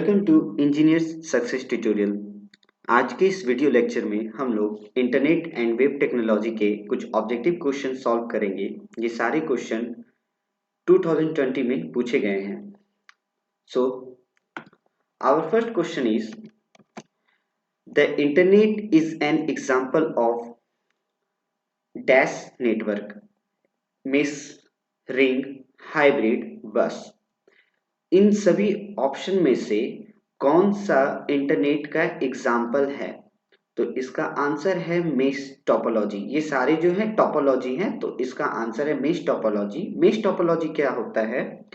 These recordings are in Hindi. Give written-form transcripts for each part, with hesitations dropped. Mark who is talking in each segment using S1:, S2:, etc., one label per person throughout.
S1: Welcome to engineers success tutorial. आज के इस वीडियो लेक्चर में हम लोग इंटरनेट एंड वेब टेक्नोलॉजी के कुछ ऑब्जेक्टिव क्वेश्चन सॉल्व करेंगे। ये सारे क्वेश्चन 2020 में पूछे गए हैं। So our first question is the internet is an example of dash network, mesh, ring, hybrid, bus. इन सभी ऑप्शन में से कौन सा इंटरनेट का एग्जाम्पल है? तो इसका आंसर है मेश टोपोलॉजी। ये सारे जो है टोपोलॉजी हैं, तो इसका आंसर है मेश टोपोलॉजी। मेश टोपोलॉजी क्या होता है?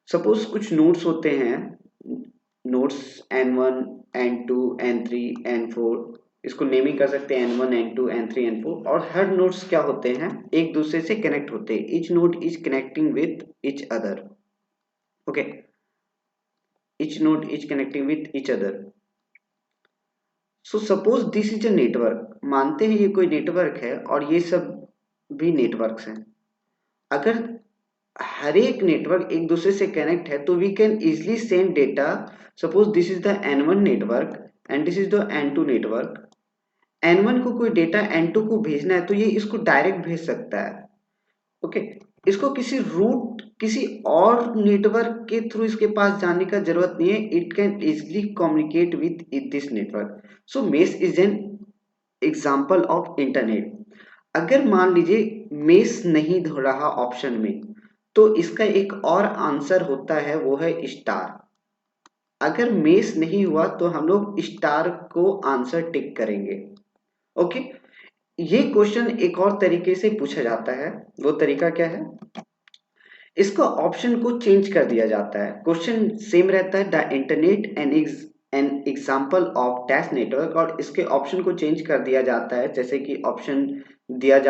S1: सपोज कुछ नोड्स होते हैं, nodes n1 n2 n3 n4, इसको नेमिंग कर सकते हैं n1 n2 n3 n4, और हर नोड्स क्या होते हैं, एक दूसरे से कनेक्ट होते हैं। Each node is connecting with each other. Okay, each node is connecting with each other. So suppose this is a network. मानते हैं ये कोई नेटवर्क है और ये सब भी नेटवर्क्स हैं। अगर हर एक नेटवर्क एक दूसरे से कनेक्ट है तो we can easily send data. Suppose this is the n1 network and this is the n2 network. n1 को कोई डेटा n2 को भेजना है तो ये इसको डायरेक्ट भेज सकता है। ओके, इसको किसी रूट, किसी और नेटवर्क के थ्रू इसके पास जाने का जरूरत नहीं है। It can easily communicate with this network. So mesh is an example of internet. अगर मान लीजिए मेश नहीं हो रहा ऑप्शन में, तो इसका एक और आंसर होता है, वो है स्टार। अगर मेश नहीं हुआ तो हम लोग स्टार को आंसर टिक करेंगे। ओके, ये क्वेश्चन एक और तरीके से पूछा जाता है। वो तरीका क्या है? इसका ऑप्शन को चेंज कर दिया जाता है। क्वेश्चन सेम रहता है, the internet N example of dash network, और इसके ऑप्शन को चेंज कर दिया जाता है। जैसे कि ऑप्शन दे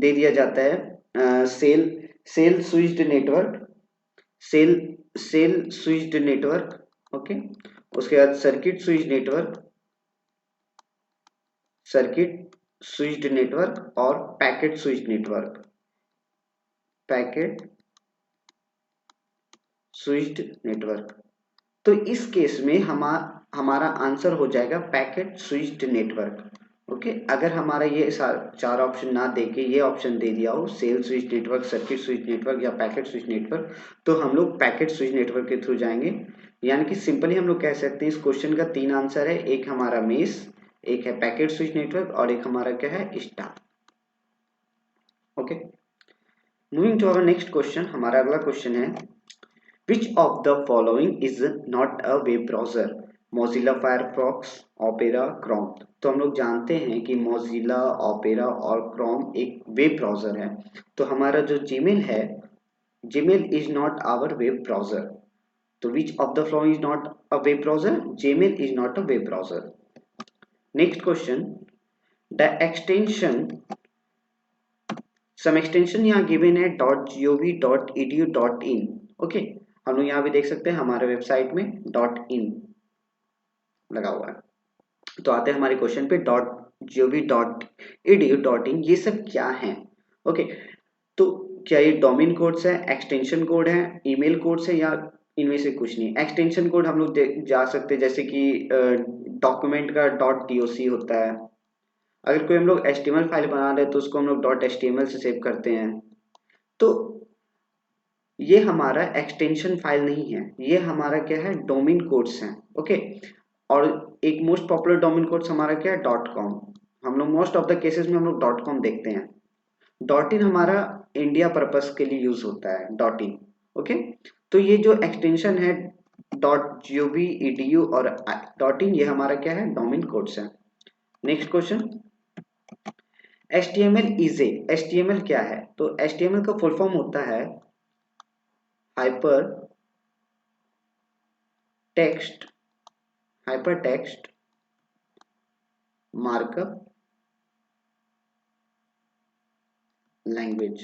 S1: दिया जाता है cell switched network, cell switched network. Okay, उसके बाद circuit switched network, circuit switched network, और packet switched network, packet switched network. तो इस केस में हमारा आंसर हो जाएगा पैकेट स्विच्ड नेटवर्क। ओके, अगर हमारा ये चार ऑप्शन ना देके ये ऑप्शन दे दिया हो, cell switch network, circuit switch network या पैकेट स्विच नेटवर्क, तो हम लोग पैकेट स्विच नेटवर्क के थ्रू जाएंगे। यानी कि सिंपली हम लोग कह सकते हैं इस क्वेश्चन का तीन आंसर है। एक हमारा मेश, एक है पैकेट स्विच नेटवर्क, और एक हमारा क्या है, star. Okay, moving to our next question. हमारा अगला क्वेश्चन है, Which of the following is not a web browser? Mozilla Firefox, Opera, Chrome। तो हम लोग जानते हैं कि Mozilla, Opera और Chrome एक वेब ब्राउजर है। तो हमारा जो Gmail है, Gmail is not our web browser। तो which of the following is not a web browser? Gmail is not a web browser। Next question, the extension, some extension यहाँ given है .gov.edu.in। ओके, हम लोग यहाँ भी देख सकते हैं हमारे वेबसाइट में .in लगा हुआ है। तो आते हैं हमारे क्वेश्चन पे, .gov.edu.in ये सब क्या है? ओके, तो क्या ये डोमेन कोड्स है, एक्सटेंशन कोड है, ईमेल कोड्स है, या इनमें से कुछ नहीं? एक्सटेंशन कोड हम लोग जा सकते हैं, जैसे कि डॉक्यूमेंट का .doc होता है। अगर कोई हम लोग HTML फाइल बना रहे हैं तो उसको हम लोग .html से सेव करते हैं। तो ये हमारा एक्सटेंशन फाइल नहीं है, ये हमारा क्या है, डोमेन कोड्स हैं। ओके, और एक मोस्ट पॉपुलर डोमेन कोड्स हमारा क्या है, .com। हम लोग मोस्ट ऑफ द केसेस में हम लोग .com देखते हैं। .in हमारा इंडिया पर्पस के लिए यूज होता है, .in। ओके, तो ये जो एक्सटेंशन है .gov.edu और .in, ये हमारा क्या है, डोमेन कोड्स है। Next question, HTML is a, HTML क्या है? तो HTML का फुल फॉर्म होता है hypertext markup language।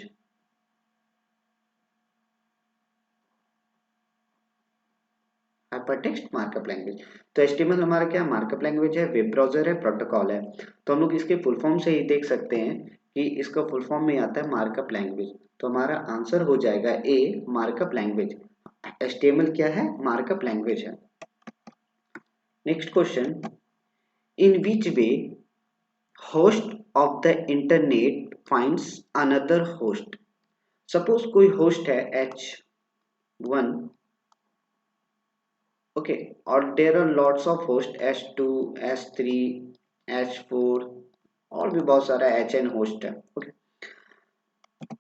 S1: Hypertext markup language. तो HTML हमारा क्या, मार्कअप लैंग्वेज है, वेब ब्राउजर है, प्रोटोकॉल है। तो हम लोग इसके फुल फॉर्म से ही देख सकते हैं कि इसका फुल फॉर्म में आता है मार्कअप लैंग्वेज। तो हमारा आंसर हो जाएगा ए, मार्कअप लैंग्वेज। HTML क्या है, मार्कअप लैंग्वेज है। Next question, in which way host of the internet finds another host. Suppose कोई होस्ट है H1, ओके, और there are lots of host H2, H3, H4 और भी बहुत सारा HN होस्ट है, ओके।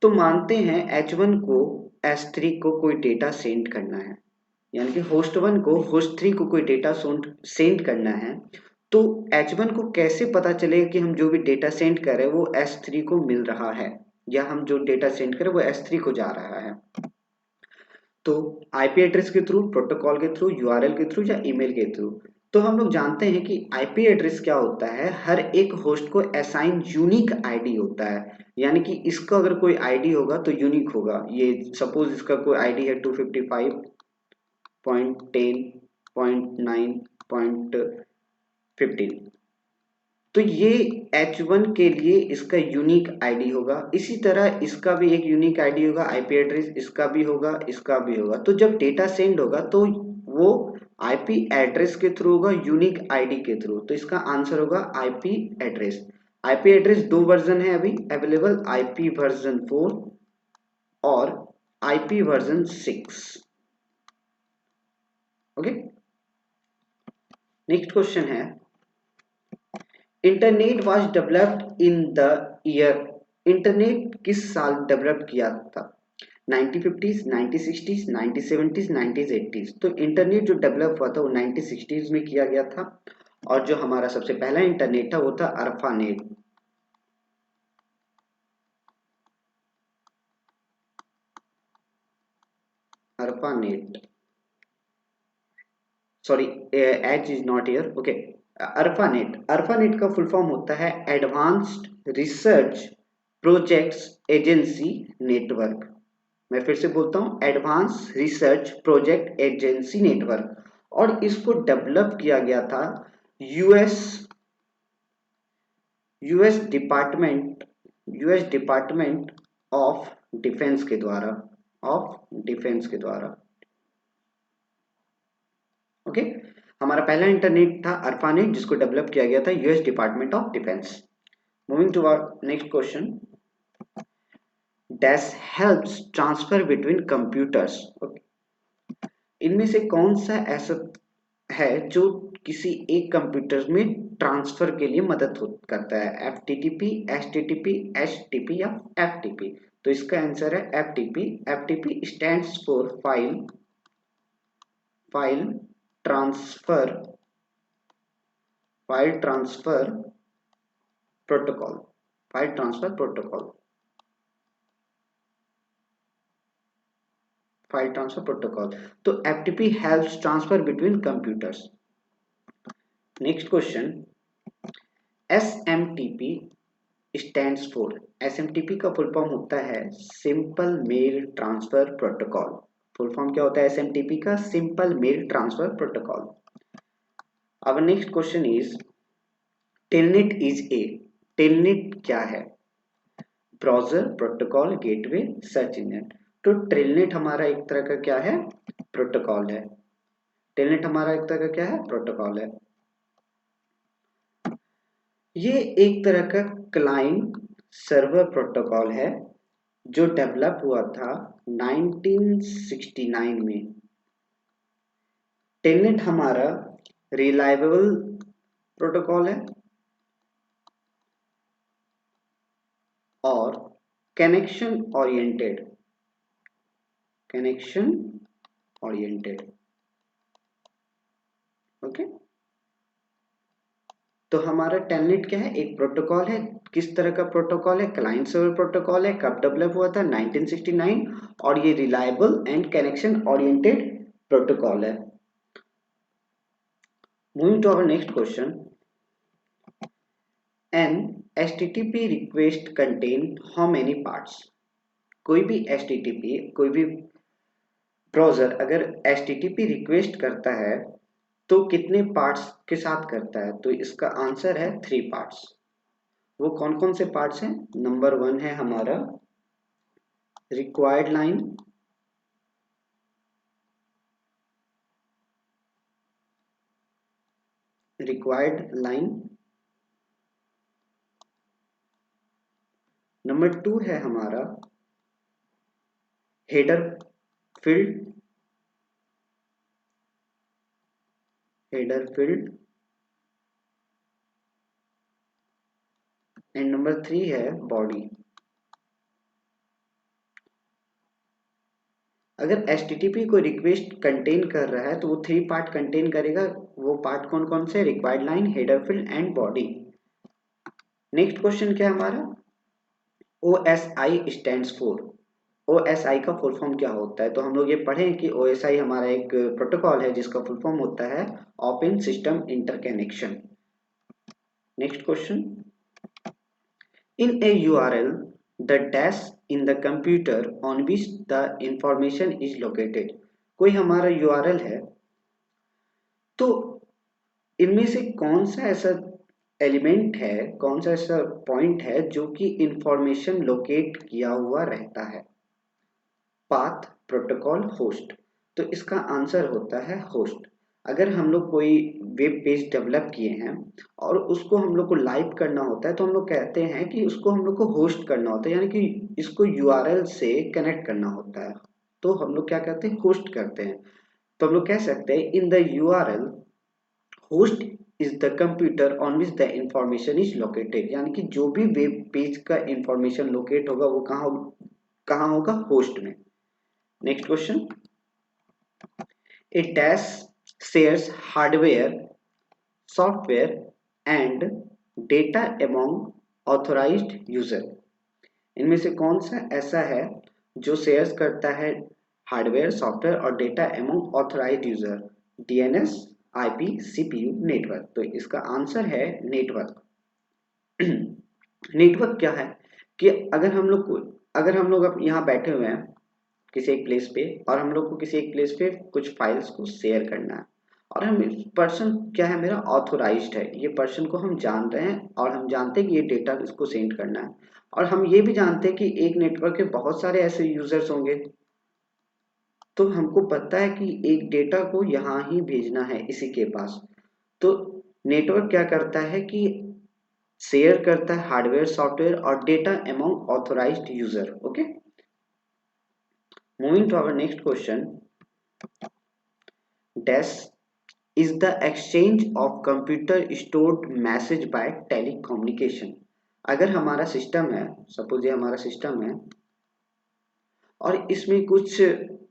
S1: तो मानते हैं H1 को H3 को कोई डेटा सेंड करना है, यानी कि होस्ट 1 को होस्ट 3 को कोई डेटा सेंड करना है। तो H1 को कैसे पता चलेगा कि हम जो भी डेटा सेंड कर रहे हैं वो S3 को मिल रहा है, या हम जो डेटा सेंड कर रहे हैं वो S3 को जा रहा है? तो आईपी एड्रेस के थ्रू, प्रोटोकॉल के थ्रू, यूआरएल के थ्रू या ईमेल के थ्रू। तो हम लोग जानते हैं कि आईपी एड्रेस क्या होता है, हर एक होस्ट को असाइन यूनिक आईडी होता है, यानी कि इसका अगर कोई आईडी होगा तो यूनिक होगा। ये सपोज इसका कोई आईडी है 255.10.9.15, तो ये H1 के लिए इसका यूनिक आईडी होगा। इसी तरह इसका भी एक यूनिक आईडी होगा, आईपी एड्रेस इसका भी होगा, इसका भी होगा। तो जब डेटा सेंड होगा तो वो आईपी एड्रेस के थ्रू होगा, यूनिक आईडी के थ्रू। तो इसका आंसर होगा आईपी एड्रेस। आईपी एड्रेस दो वर्जन है अभी अवेलेबल, आईपी वर्जन 4 और IP version 6, okay. Next question है, internet was developed in the year. Internet किस साल डेवलप किया था? 1950s, 1960s, 1970s, 1980s। तो इंटरनेट जो डेवलप हुआ था वो 1960s में किया गया था, और जो हमारा सबसे पहला इंटरनेट था वो था ARPANET. ARPANET, sorry, H is not here, okay. ARPANET का फुल फॉर्म होता है advanced research projects agency network. मैं फिर से बोलता हूं, advance research project agency network. और इसको डेवलप किया गया था US US department US department of defence के द्वारा, ओके। हमारा पहला इंटरनेट था अरफानेट, जिसको डेवलप किया गया था US department of defence. Moving to our next question, dash helps transfer between computers. इनमें से कौन सा ऐसा है जो किसी एक कंप्यूटर में ट्रांसफर के लिए मदद करता है? FTTP, HTTP, HTTP या FTP? तो इसका आंसर है FTP। FTP stands for file transfer protocol. File transfer protocol, file transfer protocol. तो FTP helps transfer between computers. Next question, SMTP stands for. SMTP का फुल फॉर्म होता है simple mail transfer protocol. Full form क्या होता है SMTP का? Simple mail transfer protocol. अब next question is, telnet is a. Telnet क्या है? Browser protocol gateway search engine. तो टेलनेट हमारा एक तरह का क्या है? प्रोटोकॉल है। टेलनेट हमारा एक तरह का क्या है? प्रोटोकॉल है। ये एक तरह का क्लाइंट सर्वर प्रोटोकॉल है जो डेवलप हुआ था 1969 में। टेलनेट हमारा रिलायबल प्रोटोकॉल है और कनेक्शन ओरिएंटेड, ओके। तो हमारा टेलनेट क्या है? एक प्रोटोकॉल है। किस तरह का प्रोटोकॉल है? क्लाइंट सर्वर प्रोटोकॉल है। कब डेवलप हुआ था? 1969। और ये reliable and connection oriented protocol है। Moving to our next question, an HTTP request contain how many parts. कोई भी HTTP, कोई भी ब्राउजर अगर HTTP रिक्वेस्ट करता है तो कितने पार्ट्स के साथ करता है? तो इसका आंसर है 3 पार्ट्स। वो कौन कौन से पार्ट्स हैं? नंबर 1 है हमारा required line, required line. Number 2 है हमारा header field, header field. And number 3 है बॉडी। अगर HTTP को रिक्वेस्ट कंटेन कर रहा है तो वो 3 पार्ट कंटेन करेगा। वो पार्ट कौन कौन से? Required line, header field and body. Next question क्या है हमारा? OSI stands for. OSI का फुल फॉर्म क्या होता है? तो हम लोग ये पढ़े कि OSI हमारा एक प्रोटोकॉल है जिसका फुल फॉर्म होता है open system interconnection. Next question, in a URL, the dash in the computer on which the information is located। कोई हमारा URL है, तो इनमें से कौन सा ऐसा एलिमेंट है, कौन सा ऐसा पॉइंट है जो कि इंफॉर्मेशन लोकेट किया हुआ रहता है? Path, protocol, host. तो इसका आंसर होता है होस्ट। अगर हम लोग कोई वेब पेज डेवलप किए हैं और उसको हम लोग को लाइव करना होता है तो हम लोग कहते हैं कि उसको हम लोग को होस्ट करना होता है, यानी कि इसको यूआरएल से कनेक्ट करना होता है, तो हम लोग क्या करते हैं? होस्ट करते हैं। तो हम लोग कह सकते हैं in the URL host is the computer on which the information is located, यानी कि जो भी वेब पेज का इंफॉर्मेशन लोकेट होगा वो कहाँ होगा? होस्ट में। Next question, a dash shares hardware, software and data among authorized user। इनमें से कौन सा ऐसा है जो शेयर्स करता है हार्डवेयर, सॉफ्टवेयर और data among authorised user? DNS, IP, CPU, network. तो इसका आंसर है नेटवर्क। नेटवर्क क्या है कि अगर हम लोग अब यहाँ बैठे हुए हैं किसी एक प्लेस पे और हम लोग को किसी एक प्लेस पे कुछ फाइल्स को शेयर करना है, और हम पर्सन क्या है, मेरा ऑथोराइज्ड है, ये पर्सन को हम जान रहे हैं और हम जानते हैं कि ये डेटा इसको सेंड करना है, और हम ये भी जानते हैं कि एक नेटवर्क के बहुत सारे ऐसे यूजर्स होंगे, तो हमको पता है कि एक डेटा को यहाँ ही भेजना है इसी के पास। तो नेटवर्क क्या करता है कि शेयर करता है हार्डवेयर, सॉफ्टवेयर और data among authorised user. Okay, moving to our next question, dash is the exchange of computer stored message by telecommunication। अगर हमारा सिस्टम है, सपोज ये हमारा सिस्टम है और इसमें कुछ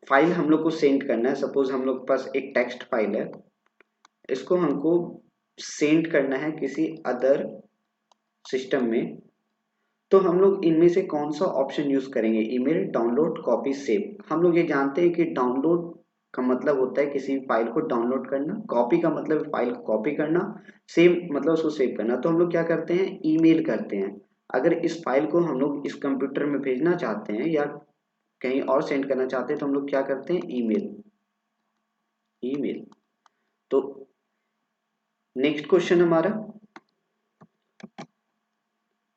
S1: फाइल हम लोग को सेंड करना है, सपोज हम लोग के पास एक टेक्स्ट फाइल है, इसको हमको सेंड करना है किसी अदर सिस्टम में, तो हम लोग इनमें से कौन सा ऑप्शन यूज करेंगे? Email, download, copy, save. हम लोग ये जानते हैं कि डाउनलोड का मतलब होता है किसी फाइल को डाउनलोड करना, कॉपी का मतलब फाइल को कॉपी करना, सेव मतलब उसको सेव करना। तो हम लोग क्या करते हैं? ईमेल करते हैं। अगर इस फाइल को हम लोग इस कंप्यूटर में भेजना चाहते हैं या कहीं और सेंड करना चाहते हैं तो हम लोग क्या करते हैं? Email, email. तो नेक्स्ट क्वेश्चन हमारा,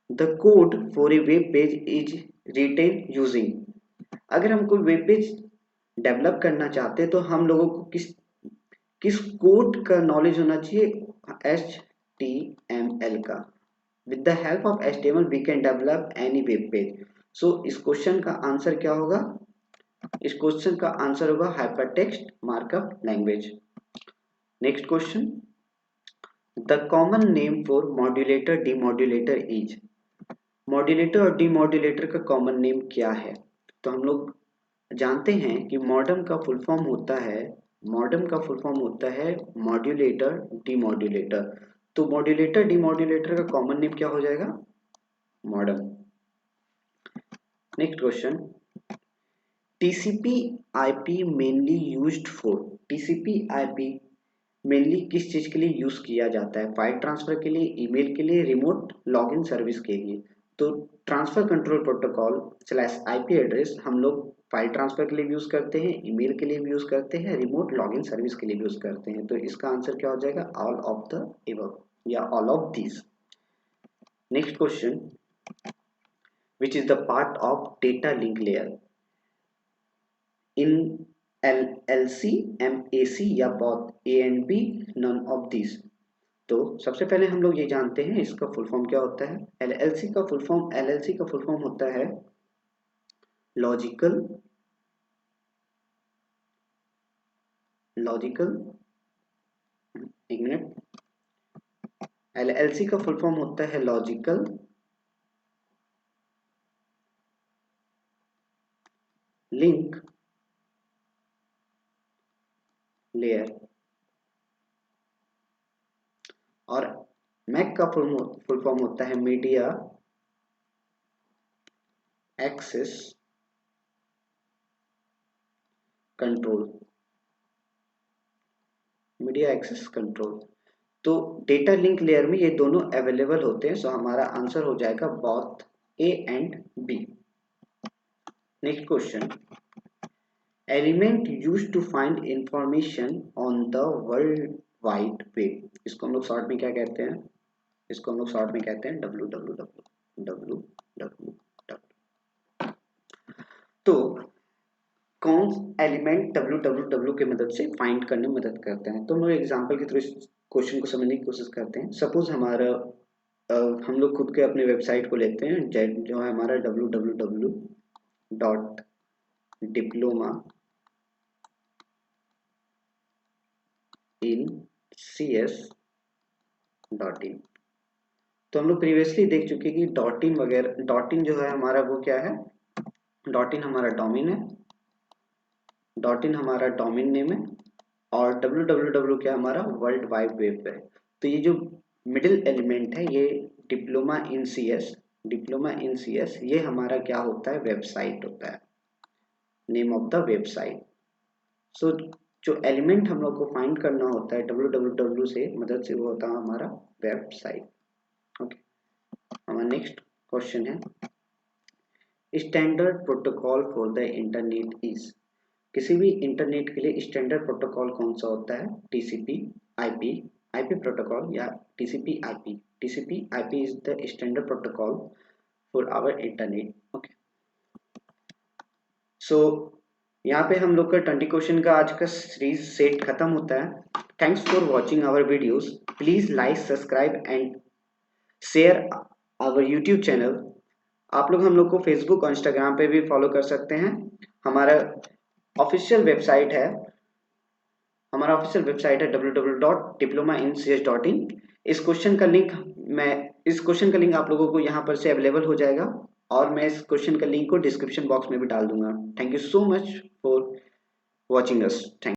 S1: the code for a web page is written using. अगर हम कोई वेब पेज डेवलप करना चाहते हैं तो हम लोगों को किस किस कोड का नॉलेज होना चाहिए? HTML का। With the help of HTML we can develop any web page. So इस क्वेश्चन का आंसर क्या होगा? इस क्वेश्चन का आंसर होगा hypertext markup language. Next question, the common name for modulator demodulator is. Modulator और डीमॉड्यूलेटर का कॉमन नेम क्या है? तो हम लोग जानते हैं कि मॉडम का फुल फॉर्म होता है, मॉडम का फुल फॉर्म होता है मॉड्यूलेटर डीमॉड्यूलेटर। तो मॉड्यूलेटर डीमॉड्यूलेटर का कॉमन नेम क्या हो जाएगा? Modem. Next question, TCP IP mainly used for. TCP IP mainly किस चीज के लिए यूज किया जाता है? फाइल ट्रांसफर के लिए, ईमेल के लिए, रिमोट लॉगिन सर्विस के लिए। तो transfer control protocol slash IP address हम लोग फाइल ट्रांसफर के लिए भी यूज करते हैं, ईमेल के लिए भी यूज करते हैं, रिमोट लॉगिन सर्विस के लिए भी यूज करते हैं। तो इसका आंसर क्या हो जाएगा? ऑल ऑफ द एबव या all of this. Next question, which is the part of data link layer in LLC, MAC या both A and B, none of these। तो सबसे पहले हम लोग ये जानते हैं इसका फुल फॉर्म क्या होता है। एलएलसी का फुल फॉर्म होता है लॉजिकल एक मिनट, एलएलसी का फुल फॉर्म होता है लॉजिकल लिंक लेयर, और मैक का फुल फॉर्म होता है मीडिया एक्सेस कंट्रोल। तो डेटा लिंक लेयर में ये दोनों अवेलेबल होते हैं, सो हमारा आंसर हो जाएगा both A and B. Next question, element used to find information on the world wide web, इसको हम लोग शॉर्ट में क्या कहते हैं, www। तो कौन एलिमेंट www की मदद से फाइंड करने में मदद करते हैं, तो हम लोग एग्जांपल के थ्रू इस क्वेश्चन को समझने की कोशिश करते हैं। सपोज हमारा हम लोग खुद के अपने वेबसाइट को लेते हैं जो है हमारा www.diploma-in-cs.in। तो हम लोग प्रीवियसली देख चुके कि डॉट इन वगैरह, डॉट इन जो है हमारा वो क्या है, डॉट इन हमारा डोमेन है, डॉट इन हमारा डोमेन नेम है, और www क्या हमारा वर्ल्ड वाइड वेब है। तो ये जो मिडिल एलिमेंट है ये डिप्लोमा इन सी एस, ये हमारा क्या होता है, वेबसाइट होता है, नेम ऑफ द वेबसाइट। सो जो एलिमेंट हम लोग को फाइंड करना होता है www से मदद से, वो होता है हमारा वेबसाइट। ओके, हमारा नेक्स्ट क्वेश्चन है, standard protocol for the internet is, किसी भी इंटरनेट के लिए स्टैंडर्ड प्रोटोकॉल कौन सा होता है, टीसीपी आईपी प्रोटोकॉल या TCP IP is the standard protocol for our internet. Okay, so यहाँ पे हम लोग का 20 क्वेश्चन का आज का सीरीज सेट खत्म होता है। Thanks for watching our videos, please like subscribe and share our YouTube channel. आप लोग हम लोग को फेसबुक और इंस्टाग्राम पे भी फॉलो कर सकते हैं। हमारा ऑफिशियल वेबसाइट है www.diploma-in-cs.in। इस क्वेश्चन का लिंक आप लोगों को यहाँ पर से अवेलेबल हो जाएगा, और मैं इस क्वेश्चन का लिंक को डिस्क्रिप्शन बॉक्स में भी डाल दूंगा। Thank you so much for watching us. Thank